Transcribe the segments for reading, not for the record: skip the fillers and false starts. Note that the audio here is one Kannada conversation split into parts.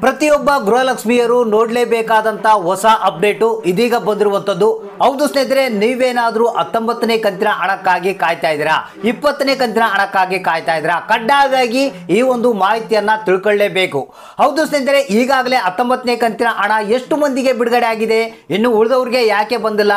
ಪ್ರತಿಯೊಬ್ಬ ಗೃಹಲಕ್ಷ್ಮಿಯರು ನೋಡಲೇಬೇಕಾದಂತ ಹೊಸ ಅಪ್ಡೇಟು ಇದೀಗ ಬಂದಿರುವಂತದ್ದು. ಹೌದು ಸ್ನೇಹಿತರೆ, ನೀವೇನಾದರೂ 19ನೇ ಕಂತಿನ ಹಣಕ್ಕಾಗಿ ಕಾಯ್ತಾ ಇದ್ದೀರಾ, 20ನೇ ಕಂತಿನ ಹಣಕ್ಕಾಗಿ ಕಾಯ್ತಾ ಇದ್ದೀರಾ, ಕಡ್ಡಾಯವಾಗಿ ಈ ಒಂದು ಮಾಹಿತಿಯನ್ನ ತಿಳ್ಕೊಳ್ಳೇಬೇಕು. ಹೌದು ಸ್ನೇಹಿತರೆ, ಈಗಾಗಲೇ 19ನೇ ಕಂತಿನ ಹಣ ಎಷ್ಟು ಮಂದಿಗೆ ಬಿಡುಗಡೆ ಆಗಿದೆ, ಇನ್ನು ಉಳಿದವರಿಗೆ ಯಾಕೆ ಬಂದಿಲ್ಲ,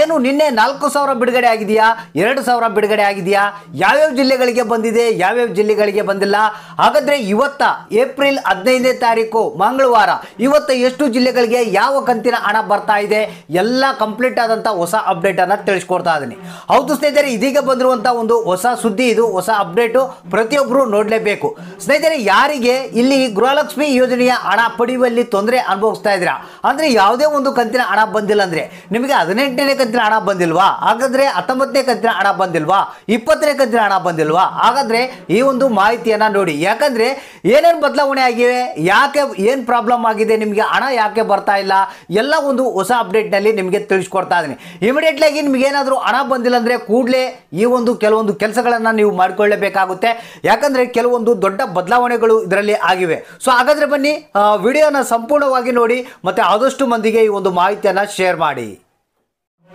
ಏನು ನಿನ್ನೆ 4,000 ಬಿಡುಗಡೆ ಆಗಿದೆಯಾ, 2,000 ಬಿಡುಗಡೆ ಆಗಿದೆಯಾ, ಯಾವ್ಯಾವ ಜಿಲ್ಲೆಗಳಿಗೆ ಬಂದಿದೆ, ಯಾವ್ಯಾವ ಜಿಲ್ಲೆಗಳಿಗೆ ಬಂದಿಲ್ಲ. ಹಾಗಾದ್ರೆ ಇವತ್ತ ಏಪ್ರಿಲ್ 15ನೇ ತಾರೀಕು ಮಂಗಳವಾರ ಇವತ್ತು ಎಷ್ಟು ಜಿಲ್ಲೆಗಳಿಗೆ ಯಾವ ಕಂತಿನ ಹಣ ಬರ್ತಾ ಇದೆ ಎಲ್ಲ ಕಂಪ್ಲೀಟ್ ಆದಂತ ಹೊಸ ಅಪ್ಡೇಟ್ ಅನ್ನ ತಿಳಿಸ್ಕೊಡ್ತಾ ಇದ್ದೀನಿ. ಹೌದು ಸ್ನೇಹಿತರೆ, ಇದೀಗ ಬಂದಿರುವಂತಹ ಒಂದು ಹೊಸ ಸುದ್ದಿ, ಇದು ಹೊಸ ಅಪ್ಡೇಟು, ಪ್ರತಿಯೊಬ್ಬರು ನೋಡಲೇಬೇಕು. ಸ್ನೇಹಿತರೆ, ಯಾರಿಗೆ ಇಲ್ಲಿ ಗೃಹಲಕ್ಷ್ಮಿ ಯೋಜನೆಯ ಹಣ ಪಡೆಯುವಲ್ಲಿ ತೊಂದರೆ ಅನುಭವಿಸ್ತಾ ಇದ್ದೀರಾ, ಅಂದ್ರೆ ಯಾವುದೇ ಒಂದು ಕಂತಿನ ಹಣ ಬಂದಿಲ್ಲ ಅಂದ್ರೆ ನಿಮಗೆ 18ನೇ ಕಂತಿನ ಹಣ ಬಂದಿಲ್ವಾ, ಹಾಗಾದ್ರೆ 19ನೇ ಕಂತಿನ ಹಣ ಬಂದಿಲ್ವಾ, 20ನೇ ಕಂತಿನ ಹಣ ಬಂದಿಲ್ವಾ, ಹಾಗಾದ್ರೆ ಈ ಒಂದು ಮಾಹಿತಿಯನ್ನ ನೋಡಿ. ಯಾಕಂದ್ರೆ ಏನೇನು ಬದಲಾವಣೆ ಆಗಿವೆ, ಯಾಕೆ ಏನು ಪ್ರಾಬ್ಲಮ್ ಆಗಿದೆ, ನಿಮಗೆ ಹಣ ಯಾಕೆ ಬರ್ತಾ ಇಲ್ಲ, ಎಲ್ಲ ಒಂದು ಹೊಸ ಅಪ್ಡೇಟ್ನಲ್ಲಿ ನಿಮಗೆ ತಿಳಿಸ್ಕೊಡ್ತಾ ಇದ್ದೀನಿ. ಇಮಿಡಿಯೇಟ್ಲಿ ಆಗಿ ನಿಮ್ಗೆ ಏನಾದರೂ ಹಣ ಬಂದಿಲ್ಲ ಅಂದರೆ ಕೂಡಲೇ ಈ ಒಂದು ಕೆಲವೊಂದು ಕೆಲಸಗಳನ್ನು ನೀವು ಮಾಡಿಕೊಳ್ಳಬೇಕಾಗುತ್ತೆ. ಯಾಕಂದರೆ ಕೆಲವೊಂದು ದೊಡ್ಡ ಬದಲಾವಣೆಗಳು ಇದರಲ್ಲಿ ಆಗಿವೆ. ಸೊ ಹಾಗಾದರೆ ಬನ್ನಿ ವಿಡಿಯೋನ ಸಂಪೂರ್ಣವಾಗಿ ನೋಡಿ ಮತ್ತು ಆದಷ್ಟು ಮಂದಿಗೆ ಈ ಒಂದು ಮಾಹಿತಿಯನ್ನು ಶೇರ್ ಮಾಡಿ.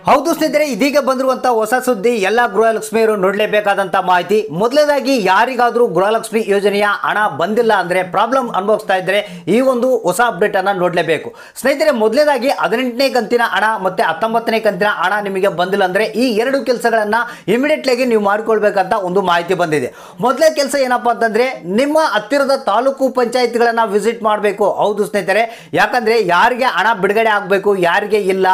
ಹೌದು ಸ್ನೇಹಿತರೆ, ಇದೀಗ ಬಂದಿರುವಂತಹ ಹೊಸ ಸುದ್ದಿ, ಎಲ್ಲ ಗೃಹಲಕ್ಷ್ಮಿಯರು ನೋಡಲೇಬೇಕಾದಂಥ ಮಾಹಿತಿ. ಮೊದಲನೇದಾಗಿ ಯಾರಿಗಾದರೂ ಗೃಹಲಕ್ಷ್ಮಿ ಯೋಜನೆಯ ಹಣ ಬಂದಿಲ್ಲ ಅಂದರೆ, ಪ್ರಾಬ್ಲಮ್ ಅನುಭವಿಸ್ತಾ ಇದ್ದರೆ ಈ ಒಂದು ಹೊಸ ಅಪ್ಡೇಟ್ ಅನ್ನು ನೋಡಲೇಬೇಕು. ಸ್ನೇಹಿತರೆ, ಮೊದಲನೇದಾಗಿ 18ನೇ ಕಂತಿನ ಹಣ ಮತ್ತು 19ನೇ ಕಂತಿನ ಹಣ ನಿಮಗೆ ಬಂದಿಲ್ಲ ಅಂದರೆ ಈ ಎರಡು ಕೆಲಸಗಳನ್ನು ಇಮಿಡಿಯೇಟ್ಲಿಯಾಗಿ ನೀವು ಮಾಡಿಕೊಳ್ಬೇಕಂತ ಒಂದು ಮಾಹಿತಿ ಬಂದಿದೆ. ಮೊದಲೇ ಕೆಲಸ ಏನಪ್ಪ ಅಂತಂದರೆ, ನಿಮ್ಮ ಹತ್ತಿರದ ತಾಲೂಕು ಪಂಚಾಯತ್ಗಳನ್ನು ವಿಸಿಟ್ ಮಾಡಬೇಕು. ಹೌದು ಸ್ನೇಹಿತರೆ, ಯಾಕಂದರೆ ಯಾರಿಗೆ ಹಣ ಬಿಡುಗಡೆ ಆಗಬೇಕು, ಯಾರಿಗೆ ಇಲ್ಲ,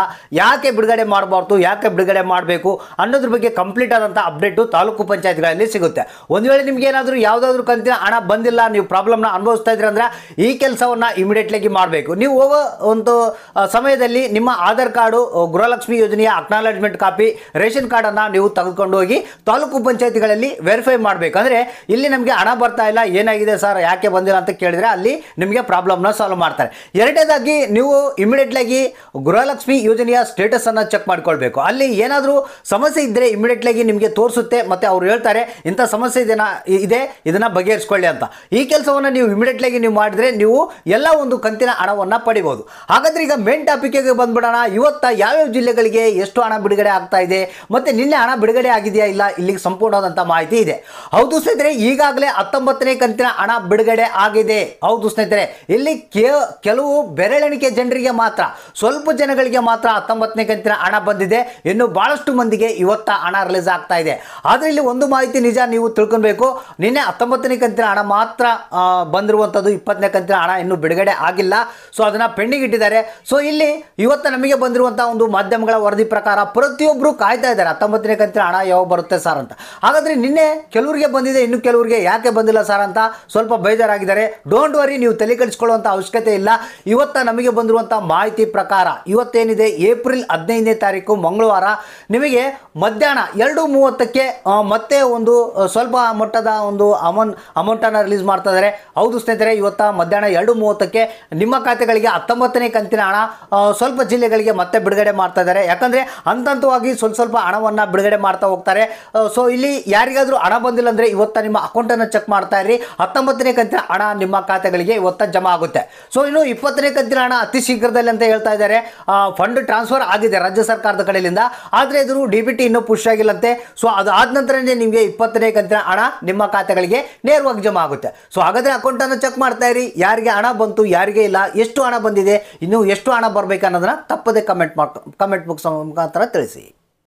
ಯಾಕೆ ಬಿಡುಗಡೆ ಮಾಡಬಾರ್ದು, ಯಾಕೆ ಬಿಡುಗಡೆ ಮಾಡಬೇಕು ಅನ್ನೋದ್ರ ಬಗ್ಗೆ ಕಂಪ್ಲೀಟ್ ಆದಂಥ ಅಪ್ಡೇಟು ತಾಲೂಕು ಪಂಚಾಯತ್ಗಳಲ್ಲಿ ಸಿಗುತ್ತೆ. ಒಂದು ವೇಳೆ ನಿಮ್ಗೆ ಏನಾದರೂ ಯಾವುದಾದ್ರೂ ಕಂತಿನ ಹಣ ಬಂದಿಲ್ಲ, ನೀವು ಪ್ರಾಬ್ಲಮ್ನ ಅನುಭವಿಸ್ತಾ ಇದ್ದೀರ ಅಂದ್ರೆ ಈ ಕೆಲಸವನ್ನು ಇಮಿಡಿಯೇಟ್ಲಿಯಾಗಿ ಮಾಡಬೇಕು. ನೀವು ಹೋಗೋ ಒಂದು ಸಮಯದಲ್ಲಿ ನಿಮ್ಮ ಆಧಾರ್ ಕಾರ್ಡು, ಗೃಹಲಕ್ಷ್ಮಿ ಯೋಜನೆಯ ಅಕ್ನಾಲಜ್ಮೆಂಟ್ ಕಾಪಿ, ರೇಷನ್ ಕಾರ್ಡನ್ನು ನೀವು ತೆಗೆದುಕೊಂಡು ಹೋಗಿ ತಾಲೂಕು ಪಂಚಾಯತ್ಗಳಲ್ಲಿ ವೆರಿಫೈ ಮಾಡಬೇಕು. ಅಂದರೆ ಇಲ್ಲಿ ನಮಗೆ ಹಣ ಬರ್ತಾ ಇಲ್ಲ, ಏನಾಗಿದೆ ಸರ್, ಯಾಕೆ ಬಂದಿಲ್ಲ ಅಂತ ಕೇಳಿದರೆ ಅಲ್ಲಿ ನಿಮಗೆ ಪ್ರಾಬ್ಲಮ್ನ ಸಾಲ್ವ್ ಮಾಡ್ತಾರೆ. ಎರಡನೇದಾಗಿ ನೀವು ಇಮಿಡಿಯೇಟ್ಲಿಯಾಗಿ ಗೃಹಲಕ್ಷ್ಮಿ ಯೋಜನೆಯ ಸ್ಟೇಟಸನ್ನು ಚೆಕ್ ಮಾಡ್ಕೊಳ್ಬೇಕು. ಅಲ್ಲಿ ಏನಾದರೂ ಸಮಸ್ಯೆ ಇದ್ದರೆ ಇಮಿಡಿಯೇಟ್ಲಿಯಾಗಿ ನಿಮಗೆ ತೋರಿಸುತ್ತೆ ಮತ್ತು ಅವ್ರು ಹೇಳ್ತಾರೆ ಇಂಥ ಸಮಸ್ಯೆ ಇದೆ, ಇದನ್ನು ಬಗೆಹರಿಸ್ಕೊಳ್ಳಿ ಅಂತ. ಈ ಕೆಲಸವನ್ನು ನೀವು ಇಮಿಡಿಯೇಟ್ಲಿಯಾಗಿ ನೀವು ಮಾಡಿದರೆ ನೀವು ಎಲ್ಲ ಒಂದು ಕಂತಿನ ಹಣವನ್ನು ಪಡಿಬೋದು. ಹಾಗಾದ್ರೆ ಈಗ ಮೇನ್ ಟಾಪಿಕ್ಗೆ ಬಂದ್ಬಿಡೋಣ. ಇವತ್ತ ಯಾವ್ಯಾವ ಜಿಲ್ಲೆಗಳಿಗೆ ಎಷ್ಟು ಹಣ ಬಿಡುಗಡೆ ಆಗ್ತಾ ಇದೆ ಮತ್ತು ನಿನ್ನೆ ಹಣ ಬಿಡುಗಡೆ ಆಗಿದೆಯಾ ಇಲ್ಲ, ಇಲ್ಲಿಗೆ ಸಂಪೂರ್ಣವಾದಂಥ ಮಾಹಿತಿ ಇದೆ. ಹೌದು ಸ್ನೇಹಿತರೆ, ಈಗಾಗಲೇ 19ನೇ ಕಂತಿನ ಹಣ ಬಿಡುಗಡೆ ಆಗಿದೆ. ಹೌದು ಸ್ನೇಹಿತರೆ, ಇಲ್ಲಿ ಕೆಲವು ಬೆರಳೆಣಿಕೆ ಜನರಿಗೆ ಮಾತ್ರ, ಸ್ವಲ್ಪ ಜನಗಳಿಗೆ ಮಾತ್ರ 19ನೇ ಕಂತಿನ ಹಣ ಬಂದಿದೆ. ಇನ್ನು ಬಹಳಷ್ಟು ಮಂದಿಗೆ ಇವತ್ತ ಹಣ ರಿಲೀಸ್ ಆಗ್ತಾ ಇದೆ. ಆದರೆ ಇಲ್ಲಿ ಒಂದು ಮಾಹಿತಿ ನಿಜ, ನೀವು ತಿಳ್ಕೊಬೇಕು. ನಿನ್ನೆ 19ನೇ ಕಂತಿನ ಹಣ ಮಾತ್ರ ಬಂದಿರುವಂಥದ್ದು, 20ನೇ ಕಂತಿನ ಹಣ ಇನ್ನೂ ಬಿಡುಗಡೆ ಆಗಿಲ್ಲ. ಸೊ ಅದನ್ನು ಪೆಂಡಿಂಗ್ ಇಟ್ಟಿದ್ದಾರೆ. ಸೊ ಇಲ್ಲಿ ಇವತ್ತು ನಮಗೆ ಬಂದಿರುವಂಥ ಒಂದು ಮಾಧ್ಯಮಗಳ ವರದಿ ಪ್ರಕಾರ ಪ್ರತಿಯೊಬ್ಬರು ಕಾಯ್ತಾ ಇದ್ದಾರೆ 19ನೇ ಕಂತಿನ ಹಣ ಯಾವಾಗ ಬರುತ್ತೆ ಸರ್ ಅಂತ. ಹಾಗಾದರೆ ನಿನ್ನೆ ಕೆಲವರಿಗೆ ಬಂದಿದೆ, ಇನ್ನು ಕೆಲವರಿಗೆ ಯಾಕೆ ಬಂದಿಲ್ಲ ಸರ್ ಅಂತ ಸ್ವಲ್ಪ ಬೇಜಾರಾಗಿದ್ದಾರೆ. ಡೋಂಟ್ ವರಿ, ನೀವು ತಲೆ ಕೆಡಿಸ್ಕೊಳ್ಳುವಂಥ ಅವಶ್ಯಕತೆ ಇಲ್ಲ. ಇವತ್ತು ನಮಗೆ ಬಂದಿರುವಂಥ ಮಾಹಿತಿ ಪ್ರಕಾರ ಇವತ್ತೇನಿದೆ ಏಪ್ರಿಲ್ 15ನೇ ತಾರೀಕು ಮಂಗಳವಾರ ನಿಮಗೆ ಮಧ್ಯಾಹ್ನ 2:30ಕ್ಕೆ ಮತ್ತೆ ಒಂದು ಸ್ವಲ್ಪ ಮಟ್ಟದ ಒಂದು ಅಮೌಂಟನ್ನು ರಿಲೀಸ್ ಮಾಡ್ತಾ ಇದ್ದಾರೆ. ಹೌದು ಸ್ನೇಹಿತರೆ, ಇವತ್ತು ಮಧ್ಯಾಹ್ನ 2:30ಕ್ಕೆ ನಿಮ್ಮ ಖಾತೆಗಳಿಗೆ 19ನೇ ಕಂತಿನ ಹಣ ಸ್ವಲ್ಪ ಜಿಲ್ಲೆಗಳಿಗೆ ಮತ್ತೆ ಬಿಡುಗಡೆ ಮಾಡ್ತಾ ಇದ್ದಾರೆ. ಯಾಕಂದರೆ ಹಂತವಾಗಿ ಸ್ವಲ್ಪ ಹಣವನ್ನು ಬಿಡುಗಡೆ ಮಾಡ್ತಾ ಹೋಗ್ತಾರೆ. ಸೊ ಇಲ್ಲಿ ಯಾರಿಗಾದರೂ ಹಣ ಬಂದಿಲ್ಲ ಅಂದರೆ ಇವತ್ತು ನಿಮ್ಮ ಅಕೌಂಟನ್ನು ಚೆಕ್ ಮಾಡ್ತಾ ಇರಿ. 19ನೇ ಕಂತಿನ ಹಣ ನಿಮ್ಮ ಖಾತೆಗಳಿಗೆ ಇವತ್ತು ಜಮಾ ಆಗುತ್ತೆ. ಸೊ ಇನ್ನು 20ನೇ ಕಂತಿನ ಹಣ ಅತಿ ಶೀಘ್ರದಲ್ಲಿ ಅಂತ ಹೇಳ್ತಾ ಇದ್ದಾರೆ. ಫಂಡ್ ಟ್ರಾನ್ಸ್ಫರ್ ಆಗಿದೆ ರಾಜ್ಯ ಸರ್ಕಾರದ ಕಡೆಯಿಂದ, ಆದರೆ ಇದು DBT ಇನ್ನೂ ಪುಷ್ ಆಗಿಲ್ಲಂತೆ. ಸೊ ಅದು ಆದ ನಂತರನೇ ನಿಮಗೆ 20ನೇ ಕಂತಿನ ಹಣ ನಿಮ್ಮ ಖಾತೆಗಳಿಗೆ ನೇರವಾಗಿ ಜಮಾ ಆಗುತ್ತೆ. ಸೊ ಹಾಗಾದರೆ ಅಕೌಂಟನ್ನು ಚೆಕ್ ಮಾಡ್ತಾ ಇರಿ, ಯಾರಿಗೆ ಹಣ ಬಂತು, ಯಾರಿಗೆ ಇಲ್ಲ, ಎಷ್ಟು ಹಣ ಬಂದಿದೆ, ಇನ್ನು ಎಷ್ಟು ಹಣ ಬರಬೇಕು ಅನ್ನೋದನ್ನ ತಪ್ಪದೆ ಕಮೆಂಟ್ ಬಾಕ್ಸ್ ಮುಖಾಂತರ ತಿಳಿಸಿ.